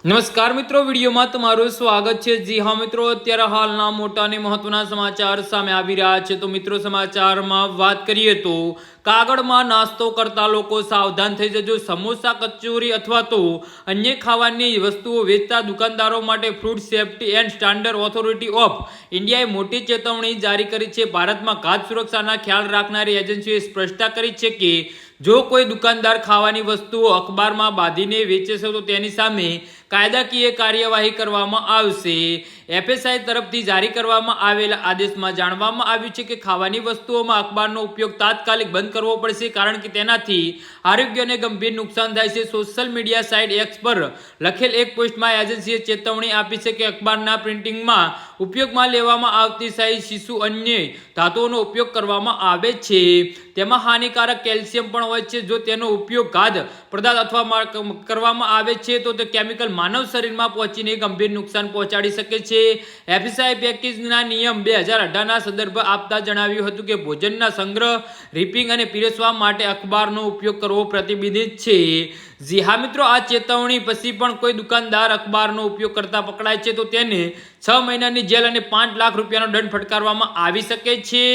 નમસ્કાર મિત્રો, વિડીયોમાં તમારું સ્વાગત છે। જી હા મિત્રો, અત્યારે હાલના મોટા અને મહત્વના સમાચાર સામે આવી રહ્યા છે। તો મિત્રો, સમાચારમાં વાત કરીએ તો કાગળમાં નાસ્તો કરતા લોકો સાવધાન થઈ જજો। સમોસા, કચોરી અથવા તો અન્ય ખાવાની વસ્તુઓ વેચતા દુકાનદારો માટે food safety and standard authority of ઇન્ડિયાએ મોટી ચેતવણી જારી કરી છે। ભારતમાં ખાદ્ય સુરક્ષાના ખ્યાલ રાખનારી એજન્સીએ સ્પષ્ટતા કરી છે કે જો કોઈ દુકાનદાર ખાવાની વસ્તુઓ અખબારમાં બાંધીને વેચે છે તો તેની સામે કાયદાકીય કાર્યવાહી કરવામાં આવશે। એફએસઆઈ તરફથી જારી કરવામાં આવેલા આદેશમાં જાણવામાં આવ્યું છે કે ખાવાની વસ્તુઓમાં અખબારનો ઉપયોગ તાત્કાલિક બંધ કરવો પડશે, કારણ કે તેનાથી આરોગ્યને ગંભીર નુકસાન થાય છે। સોશિયલ મીડિયા સાઇટ એક્સ પર લખેલ એક પોસ્ટમાં એજન્સીએ ચેતવણી આપી છે કે અખબારના પ્રિન્ટિંગમાં ઉપયોગમાં લેવામાં આવતી શાહી શિશુ અન્ય ધાતુઓનો ઉપયોગ કરવામાં આવે છે। તેમાં હાનિકારક કેલ્શિયમ પણ હોય છે। જો તેનો ઉપયોગ ખાદ્ય પદાર્થ અથવા કરવામાં આવે છે તો તે કેમિકલ માનવ શરીરમાં પહોંચીને ગંભીર નુકસાન પહોંચાડી શકે છે। એફએસઆઈ પેકેજના નિયમ 2018ના સંદર્ભ આપતા જણાવ્યું હતું કે ભોજનના સંગ્રહ, રિપિંગ અને પીરસવા માટે અખબારનો ઉપયોગ કરવો પ્રતિબંધિત છે। જી હા મિત્રો, આ ચેતવણી પછી પણ કોઈ દુકાનદાર અખબારનો ઉપયોગ કરતા પકડાય છે તો તેને 6 મહિનાની જેલ અને 5 લાખ રૂપિયાનો દંડ ફટકારવામાં આવી શકે છે।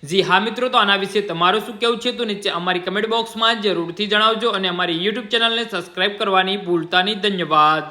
જી હા મિત્રો, તો આના વિશે તમારું શું કહેવું છે તો નીચે અમારી કમેન્ટ બોક્સમાં જરૂરથી જણાવજો અને અમારી યુટ્યુબ ચેનલને સબસ્ક્રાઇબ કરવાની ભૂલતા નહીં। ધન્યવાદ।